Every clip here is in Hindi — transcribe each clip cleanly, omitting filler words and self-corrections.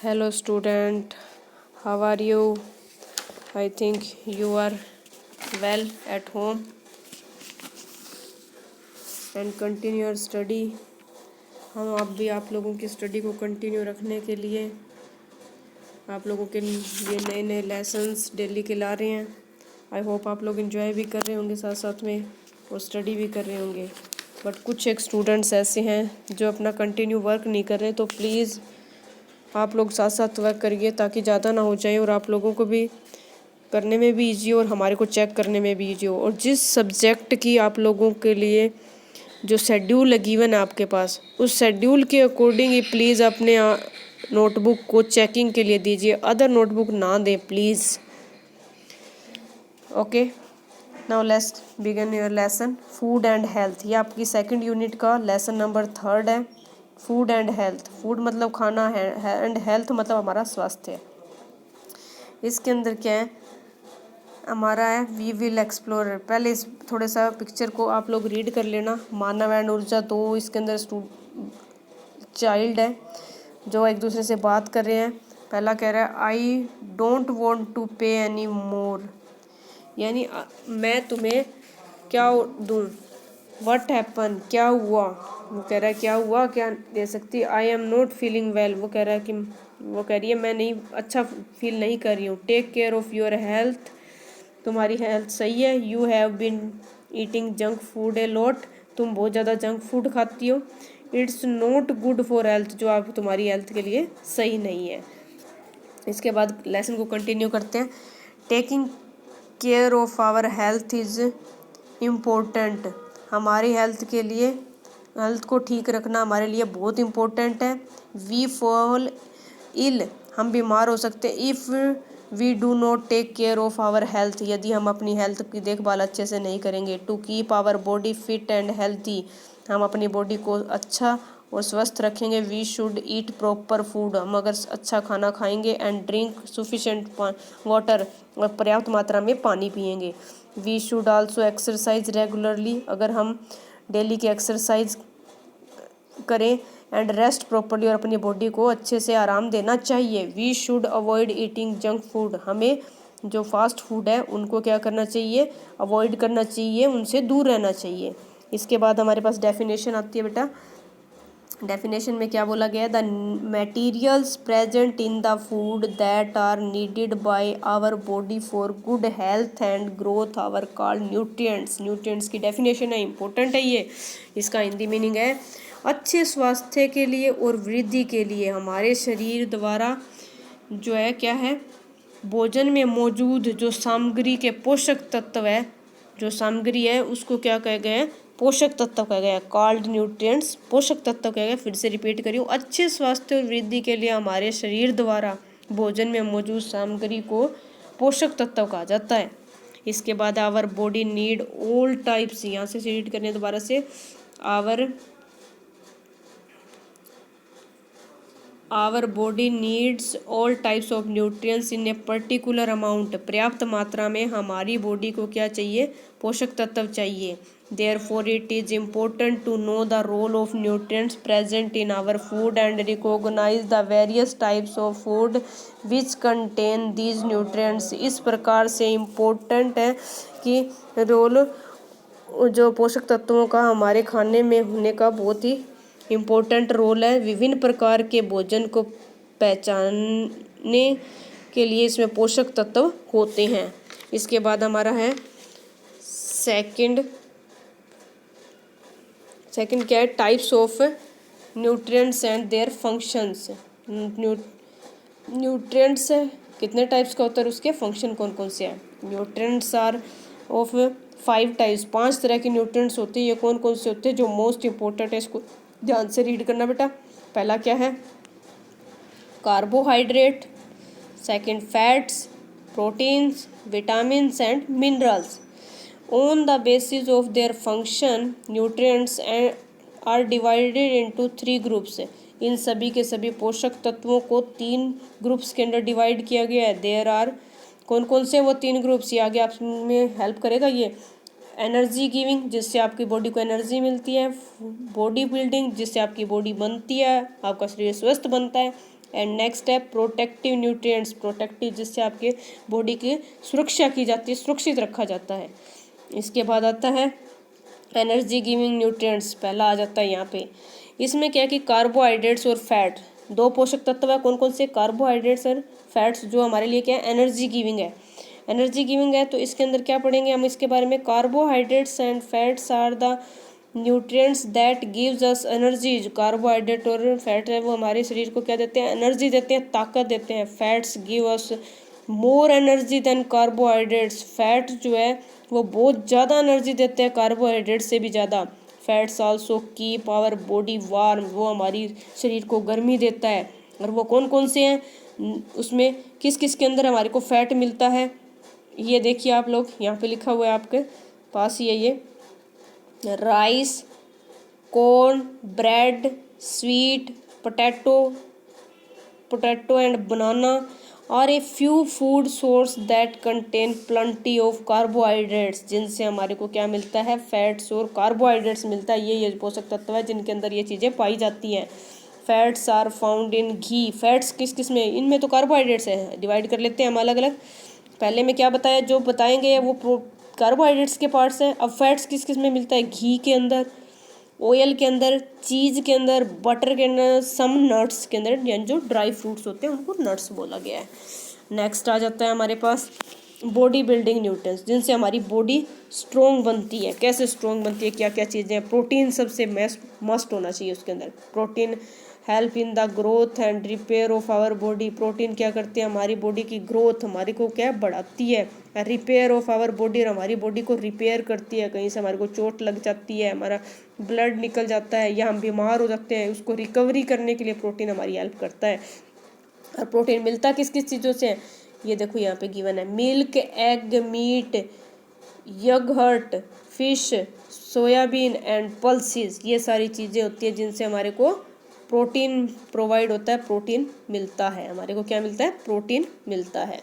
Hello student, how are you? I think you are well at home and continue your study. हम भी आप लोगों की स्टडी को कंटिन्यू रखने के लिए आप लोगों के लिए नए नए लेसन्स डेली के ला रहे हैं। आई होप आप लोग एंजॉय भी कर रहे होंगे साथ साथ में और स्टडी भी कर रहे होंगे। बट कुछ एक स्टूडेंट्स ऐसे हैं जो अपना कंटिन्यू वर्क नहीं कर रहे, तो प्लीज़ आप लोग साथ साथ वर्क करिए ताकि ज़्यादा ना हो जाए और आप लोगों को भी करने में भी इजी हो और हमारे को चेक करने में भी इजी हो। और जिस सब्जेक्ट की आप लोगों के लिए जो शेड्यूल है गिवन है आपके पास, उस शेड्यूल के अकॉर्डिंग ही प्लीज़ अपने नोटबुक को चेकिंग के लिए दीजिए, अदर नोटबुक ना दें please. Okay, now let's begin your lesson food and health. ये आपकी सेकंड यूनिट का लेसन नंबर 3 है, फूड एंड हेल्थ। फूड मतलब खाना है एंड हेल्थ मतलब हमारा स्वास्थ्य। इसके अंदर क्या है हमारा है वी विल एक्सप्लोर। पहले इस थोड़े सा पिक्चर को आप लोग रीड कर लेना। मानव एंड ऊर्जा, तो इसके अंदर चाइल्ड है जो एक दूसरे से बात कर रहे हैं। पहला कह रहा है आई डोंट वॉन्ट टू पे एनी मोर, यानी मैं तुम्हें क्या दूँ। व्हाट हैपन, क्या हुआ। वो कह रहा है क्या हुआ, क्या दे सकती। I am not feeling well, वो कह रहा है कि वो कह रही है मैं नहीं अच्छा फील नहीं कर रही हूँ। Take care of your health, तुम्हारी हेल्थ सही है। You have been eating junk food a lot, तुम बहुत ज़्यादा जंक फूड खाती हो। It's not good for health, जो आप तुम्हारी हेल्थ के लिए सही नहीं है। इसके बाद लेसन को कंटिन्यू करते हैं। Taking care of our health is important, हमारी हेल्थ के लिए हेल्थ को ठीक रखना हमारे लिए बहुत इम्पोर्टेंट है। वी फॉल इल, हम बीमार हो सकते हैं। If we do not take care of our health, यदि हम अपनी हेल्थ की देखभाल अच्छे से नहीं करेंगे। To keep our body fit and healthy, हम अपनी बॉडी को अच्छा और स्वस्थ रखेंगे। We should eat proper food, हम अगर अच्छा खाना खाएंगे। एंड ड्रिंक सफिशेंट वाटर, और पर्याप्त मात्रा में पानी पिएंगे। We should also exercise regularly, अगर हम डेली की एक्सरसाइज करें। एंड रेस्ट प्रॉपर्ली, और अपनी बॉडी को अच्छे से आराम देना चाहिए। We should avoid eating junk food, हमें जो फास्ट फूड है उनको क्या करना चाहिए, अवॉइड करना चाहिए, उनसे दूर रहना चाहिए। इसके बाद हमारे पास डेफिनेशन आती है बेटा। डेफिनेशन में क्या बोला गया है, the materials present in the food that are needed by our body for good health and growth our called nutrients. Nutrients की डेफिनेशन है, इंपॉर्टेंट है ये। इसका हिंदी मीनिंग है अच्छे स्वास्थ्य के लिए और वृद्धि के लिए हमारे शरीर द्वारा जो है क्या है, भोजन में मौजूद जो सामग्री के पोषक तत्व है, जो सामग्री है उसको क्या कहे गए हैं, पोषक तत्व कहा गया है। कॉल्ड न्यूट्रिएंट्स, पोषक तत्व कहा गया। फिर से रिपीट करियो, अच्छे स्वास्थ्य और वृद्धि के लिए हमारे शरीर द्वारा भोजन में मौजूद सामग्री को पोषक तत्व कहा जाता है। इसके बाद our body need all types, यहाँ से रीड करने दोबारा से। Our body needs all types of nutrients in a particular amount, पर्याप्त मात्रा में हमारी बॉडी को क्या चाहिए, पोषक तत्व चाहिए। Therefore it is important to know the role of nutrients present in our food and recognise the various types of food which contain these nutrients. इस प्रकार से इम्पोर्टेंट है कि रोल जो पोषक तत्वों का हमारे खाने में होने का बहुत ही इम्पोर्टेंट रोल है। विभिन्न प्रकार के भोजन को पहचानने के लिए इसमें पोषक तत्व होते हैं। इसके बाद हमारा है सेकंड क्या है, types of nutrients and their functions. Nutrients कितने टाइप्स का होता है, उसके फंक्शन कौन कौन से हैं। न्यूट्रिएंट्स आर ऑफ 5 टाइप्स, 5 तरह के न्यूट्रिएंट्स होते हैं। ये कौन कौन से होते हैं जो मोस्ट इंपॉर्टेंट है, इसको ध्यान से रीड करना बेटा। पहला क्या है, carbohydrate. Second fats, proteins, vitamins and minerals. On the basis of their function nutrients are divided into 3 groups. इन सभी के सभी पोषक तत्वों को 3 ग्रुप्स के अंदर डिवाइड किया गया है। देयर आर, कौन कौन से वो 3 ग्रुप्स, ये आगे आप में हेल्प करेगा ये। एनर्जी गिविंग, जिससे आपकी बॉडी को एनर्जी मिलती है। बॉडी बिल्डिंग, जिससे आपकी बॉडी बनती है, आपका शरीर स्वस्थ बनता है। एंड नेक्स्ट है प्रोटेक्टिव न्यूट्रिएंट्स, प्रोटेक्टिव जिससे आपके बॉडी की सुरक्षा की जाती है, सुरक्षित रखा जाता है। इसके बाद आता है एनर्जी गिविंग न्यूट्रिएंट्स, पहला आ जाता है यहाँ पे। इसमें क्या है कि कार्बोहाइड्रेट्स और फैट, दो पोषक तत्व है, कौन कौन से, कार्बोहाइड्रेट्स और फैट्स, जो हमारे लिए क्या है, एनर्जी गिविंग है। एनर्जी गिविंग है तो इसके अंदर क्या पढ़ेंगे हम इसके बारे में, carbohydrates and fats are the nutrients that gives us energy. जो कार्बोहाइड्रेट और फैट है वो हमारे शरीर को क्या देते हैं, एनर्जी देते हैं, ताकत देते हैं। Fats give us more energy than carbohydrates, fat जो है वो बहुत ज़्यादा एनर्जी देते हैं कार्बोहाइड्रेट से भी ज़्यादा। Fats also keep our body warm, वो हमारी शरीर को गर्मी देता है। और वो कौन कौन से हैं, उसमें किस किस के अंदर हमारे को फैट मिलता है, ये देखिए आप लोग, यहाँ पे लिखा हुआ है आपके पास ये rice, corn, bread, sweet potato and banana और a few food source that contain plenty of carbohydrates, जिनसे हमारे को क्या मिलता है, फैट्स और कार्बोहाइड्रेट्स मिलता है। ये पोषक तत्व है जिनके अंदर ये चीज़ें पाई जाती हैं। Fats are found in ghee, fats किस किस में, इनमें तो कार्बोहाइड्रेट्स है, डिवाइड कर लेते हैं हम अलग अलग। पहले में क्या बताया, जो बताएंगे वो कार्बोहाइड्रेट्स के पार्ट्स हैं। अब फैट्स किस किस में मिलता है, घी के अंदर, ऑयल के अंदर, चीज़ के अंदर, बटर के अंदर, सम नट्स के अंदर, यानी जो ड्राई फ्रूट्स होते हैं उनको नट्स बोला गया है। नेक्स्ट आ जाता है हमारे पास बॉडी बिल्डिंग न्यूट्रिएंट्स, जिनसे हमारी बॉडी स्ट्रॉन्ग बनती है। कैसे स्ट्रॉन्ग बनती है, क्या क्या चीज़ें हैं, प्रोटीन सबसे मस्ट होना चाहिए उसके अंदर। Protein help in the growth and repair of our body, protein क्या करती है, हमारी बॉडी की ग्रोथ, हमारी को क्या बढ़ाती है। रिपेयर ऑफ आवर बॉडी, हमारी बॉडी को रिपेयर करती है, कहीं से हमारे को चोट लग जाती है, हमारा ब्लड निकल जाता है या हम बीमार हो जाते हैं, उसको रिकवरी करने के लिए प्रोटीन हमारी हेल्प करता है। और प्रोटीन मिलता किस किस चीज़ों से है, ये देखो यहाँ पे गिवन है, milk, egg, meat, yoghurt, fish, soybean and pulses, ये सारी चीज़ें होती है जिनसे हमारे को प्रोटीन प्रोवाइड होता है, प्रोटीन मिलता है, हमारे को क्या मिलता है, प्रोटीन मिलता है।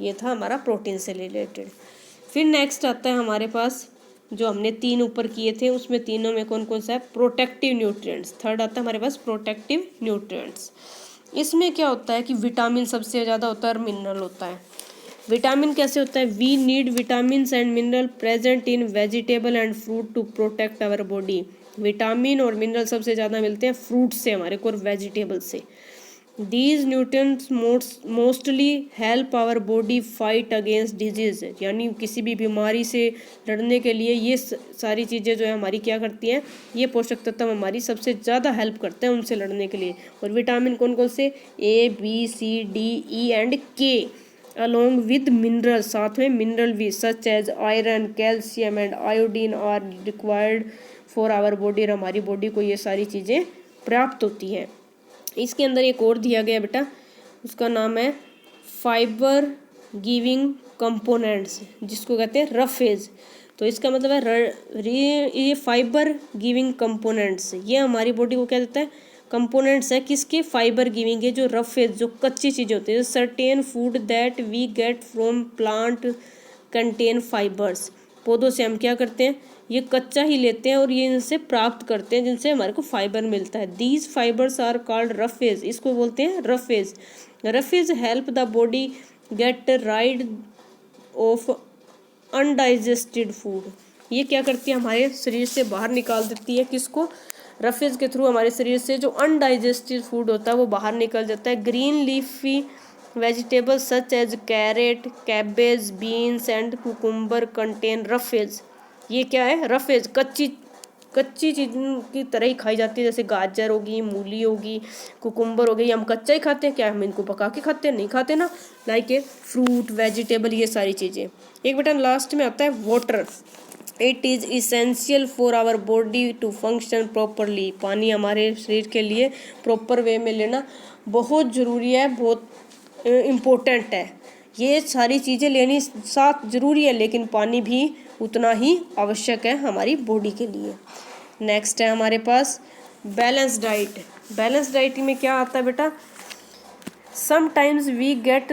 ये था हमारा प्रोटीन से रिलेटेड। फिर नेक्स्ट आता है हमारे पास, जो हमने 3 ऊपर किए थे उसमें तीनों में कौन कौन सा है, प्रोटेक्टिव न्यूट्रिएंट्स। थर्ड आता है हमारे पास प्रोटेक्टिव न्यूट्रिएंट्स। इसमें क्या होता है कि विटामिन सबसे ज़्यादा होता है और मिनरल होता है। विटामिन कैसे होता है, we need vitamin and mineral present in vegetable and fruit to protect our body. Vitamin और मिनरल सबसे ज़्यादा मिलते हैं फ्रूट से हमारे को और वेजिटेबल से। These nutrients mostly help our body fight against disease, यानी किसी भी बीमारी से लड़ने के लिए ये सारी चीज़ें जो है हमारी क्या करती हैं, ये पोषक तत्व हमारी सबसे ज़्यादा हेल्प करते हैं उनसे लड़ने के लिए। और विटामिन कौन कौन से, A, B, C, D, E and K along with minerals, साथ में मिनरल भी, such as iron, calcium and iodine are required for our body, और हमारी बॉडी को ये सारी चीज़ें प्राप्त होती हैं। इसके अंदर एक और दिया गया बेटा, उसका नाम है फाइबर गिविंग कंपोनेंट्स, जिसको कहते हैं रफेज। तो इसका मतलब है ये फाइबर गिविंग कंपोनेंट्स, ये हमारी बॉडी को क्या देता है, कंपोनेंट्स है किसके, फाइबर गिविंग है, जो रफेज, जो कच्ची चीज़ें होती है। Certain food that we get from plant contain fibres, पौधों से हम क्या करते हैं, ये कच्चा ही लेते हैं और ये इनसे प्राप्त करते हैं जिनसे हमारे को फाइबर मिलता है। These fibres are called roughage, इसको बोलते हैं roughage. Roughage help the body get rid of undigested food, ये क्या करती है, हमारे शरीर से बाहर निकाल देती है, किसको, रफेज के थ्रू हमारे शरीर से जो अनडाइजेस्टेड फूड होता है वो बाहर निकल जाता है। Green leafy vegetables such as carrot, cabbage, beans and cucumber contain roughage, ये क्या है, रफेज, कच्ची चीज़ की तरह ही खाई जाती है, जैसे गाजर होगी, मूली होगी, कुकुम्बर हो गई, हम कच्चा ही खाते हैं, क्या हम इनको पका के खाते हैं, नहीं खाते ना, लाइक ए फ्रूट, वेजिटेबल, ये सारी चीज़ें। एक बेटा लास्ट में आता है water, it is essential for our body to function properly, पानी हमारे शरीर के लिए प्रॉपर वे में लेना बहुत ज़रूरी है, बहुत इम्पोर्टेंट है। ये सारी चीज़ें लेनी साथ ज़रूरी है, लेकिन पानी भी उतना ही आवश्यक है हमारी बॉडी के लिए। नेक्स्ट है हमारे पास बैलेंस डाइट। बैलेंस डाइट में क्या आता है बेटा, sometimes we get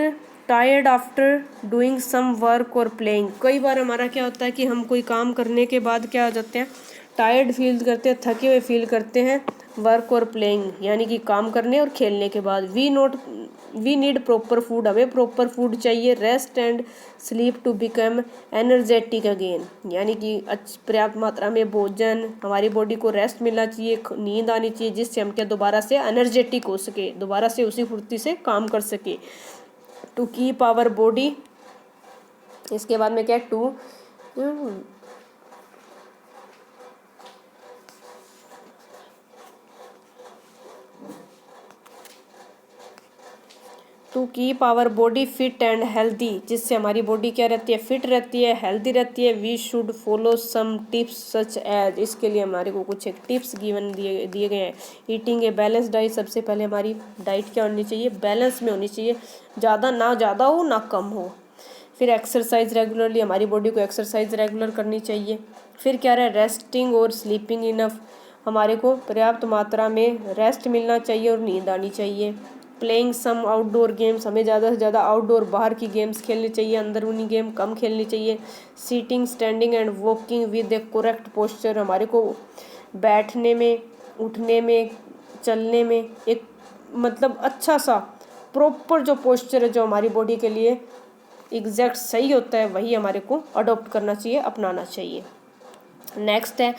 tired after doing some work और प्लेइंग, कई बार हमारा क्या होता है कि हम कोई काम करने के बाद क्या हो जाते हैं, टायर्ड फील करते हैं, थके हुए फील करते हैं, वर्क और प्लेइंग यानी कि काम करने और खेलने के बाद। वी नीड प्रॉपर फूड, हमें प्रॉपर फूड चाहिए। Rest and sleep to become energetic again, यानी कि पर्याप्त मात्रा में भोजन, हमारी बॉडी को रेस्ट मिलना चाहिए, नींद आनी चाहिए, जिससे हम क्या दोबारा से एनर्जेटिक हो सके, दोबारा से उसी फुर्ती से काम कर सके। टू कीप आवर बॉडी, इसके बाद में क्या है, to keep our body fit and healthy, जिससे हमारी बॉडी क्या रहती है, फिट रहती है, हेल्दी रहती है। We should follow some tips such as, इसके लिए हमारे को कुछ एक टिप्स दिए गए हैं। ईटिंग ए बैलेंस डाइट, सबसे पहले हमारी डाइट क्या होनी चाहिए, बैलेंस में होनी चाहिए, ना ज़्यादा हो ना कम हो। फिर एक्सरसाइज रेगुलरली, हमारी बॉडी को एक्सरसाइज रेगुलर करनी चाहिए। फिर क्या रहा है, रेस्टिंग और स्लीपिंग इनफ, हमारे को पर्याप्त मात्रा में रेस्ट मिलना चाहिए और नींद आनी चाहिए। प्लेइंग सम आउटडोर गेम्स, हमें ज़्यादा से ज़्यादा आउटडोर बाहर की गेम्स खेलनी चाहिए, अंदरूनी गेम कम खेलनी चाहिए। Sitting, standing and walking with a correct posture, हमारे को बैठने में, उठने में, चलने में एक मतलब अच्छा सा प्रॉपर जो पोस्चर है, जो हमारी बॉडी के लिए एग्जैक्ट सही होता है, वही हमारे को अडॉप्ट करना चाहिए, अपनाना चाहिए। नेक्स्ट है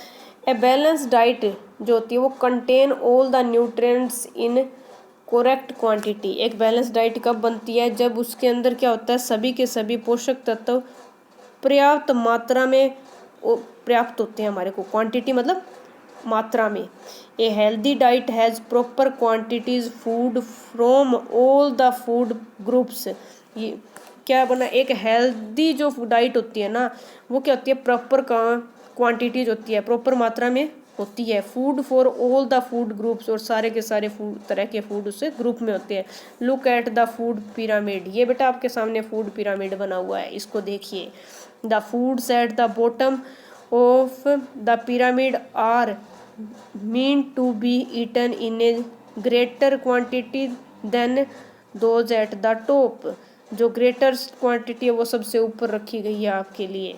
ए बैलेंस डाइट, जो होती है वो contain all the nutrients in correct quantity. एक बैलेंस डाइट कब बनती है, जब उसके अंदर क्या होता है, सभी के सभी पोषक तत्व पर्याप्त मात्रा में पर्याप्त होते हैं हमारे को। क्वांटिटी मतलब मात्रा में। A healthy diet has proper quantities food from all the food groups, ये क्या बना, एक हेल्दी जो डाइट होती है ना, वो क्या होती है, प्रॉपर क्वांटिटीज होती है, प्रॉपर मात्रा में होती है। Food for all the food groups, और सारे के सारे फूड तरह के फूड उससे ग्रुप में होते हैं। Look at the food pyramid, ये बेटा आपके सामने फूड पिरामिड बना हुआ है, इसको देखिए। The foods at the bottom of the pyramid are meant to be eaten in a greater quantity than those at the top, जो ग्रेटर क्वांटिटी है वो सबसे ऊपर रखी गई है आपके लिए।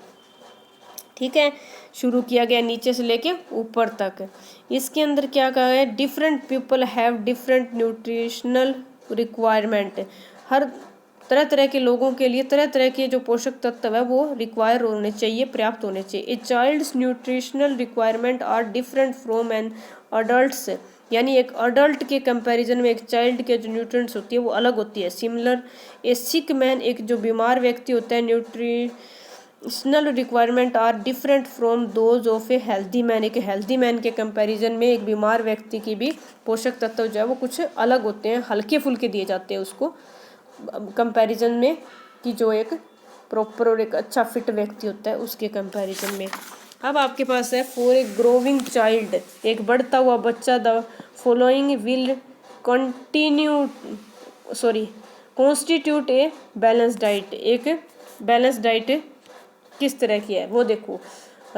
ठीक है, शुरू किया गया नीचे से लेके ऊपर तक। इसके अंदर क्या कहा है, different people have different nutritional requirement, हर तरह तरह के लोगों के लिए तरह तरह के जो पोषक तत्व है वो रिक्वायर होने चाहिए, पर्याप्त होने चाहिए। A child's nutritional requirement are different from an adults, यानी एक अडल्ट के कंपैरिजन में एक चाइल्ड के जो न्यूट्रिएंट्स होती है वो अलग होती है। सिमिलर ए सिक मैन, एक जो बीमार व्यक्ति होता है, nutritional requirement are different from those of a healthy man, एक हेल्दी मैन के कंपैरिजन में एक बीमार व्यक्ति की भी पोषक तत्व जो है वो कुछ अलग होते हैं, हल्के फुल्के दिए जाते हैं उसको कंपैरिजन में, कि जो एक प्रॉपर और एक अच्छा फिट व्यक्ति होता है उसके कंपैरिजन में। अब आपके पास है फॉर ए ग्रोविंग चाइल्ड, एक बढ़ता हुआ बच्चा, the following will constitute a balance diet, एक बैलेंस डाइट किस तरह की है वो देखो।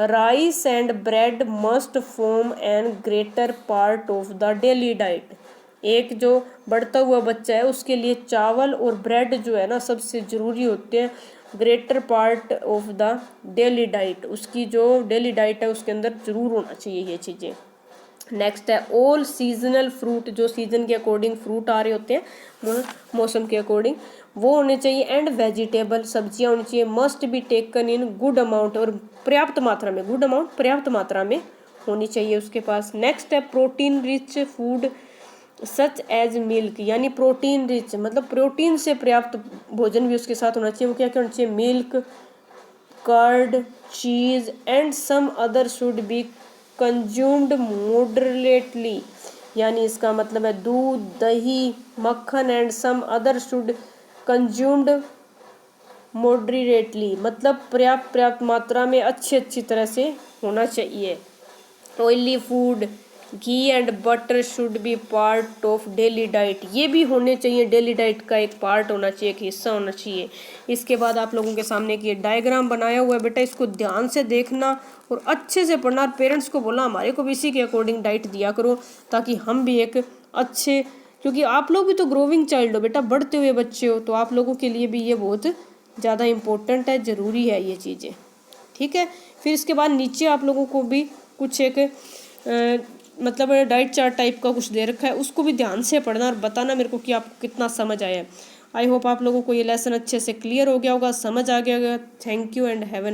Rice and bread must form an greater part of the daily diet, एक जो बढ़ता हुआ बच्चा है उसके लिए चावल और ब्रेड जो है ना सबसे ज़रूरी होते हैं, greater part of the daily diet, उसकी जो डेली डाइट है उसके अंदर ज़रूर होना चाहिए ये चीज़ें। नेक्स्ट है ऑल सीजनल फ्रूट, जो सीजन के अकॉर्डिंग फ्रूट आ रहे होते हैं मौसम के अकॉर्डिंग वो होने चाहिए। एंड वेजिटेबल, सब्जियां होनी चाहिए। Must be taken in good amount, और पर्याप्त मात्रा में, गुड अमाउंट पर्याप्त मात्रा में होनी चाहिए उसके पास। नेक्स्ट है protein rich food such as milk, यानी प्रोटीन रिच मतलब प्रोटीन से पर्याप्त भोजन भी उसके साथ होना चाहिए। वो क्या क्या होना चाहिए, milk, curd, cheese and some other should be consumed moderately, यानी इसका मतलब है दूध, दही, मक्खन and some other should consumed moderately, मतलब पर्याप्त मात्रा में अच्छी तरह से होना चाहिए। Oily food, ghee and butter should be part of daily diet, ये भी होने चाहिए, डेली डाइट का एक पार्ट होना चाहिए, एक हिस्सा होना चाहिए। इसके बाद आप लोगों के सामने की डायग्राम बनाया हुआ है बेटा, इसको ध्यान से देखना और अच्छे से पढ़ना। पेरेंट्स को बोलना हमारे को भी इसी के अकॉर्डिंग डाइट दिया करो, ताकि हम भी एक अच्छे, क्योंकि आप लोग भी तो ग्रोविंग चाइल्ड हो बेटा, बढ़ते हुए बच्चे हो, तो आप लोगों के लिए भी ये बहुत ज़्यादा इम्पोर्टेंट है, ज़रूरी है ये चीज़ें। ठीक है, फिर इसके बाद नीचे आप लोगों को भी कुछ एक मतलब डाइट चार्ट टाइप का कुछ दे रखा है, उसको भी ध्यान से पढ़ना और बताना मेरे को कि आपको कितना समझ आया है। आई होप आप लोगों को ये लेसन अच्छे से क्लियर हो गया होगा, समझ आ गया होगा। Thank you and have a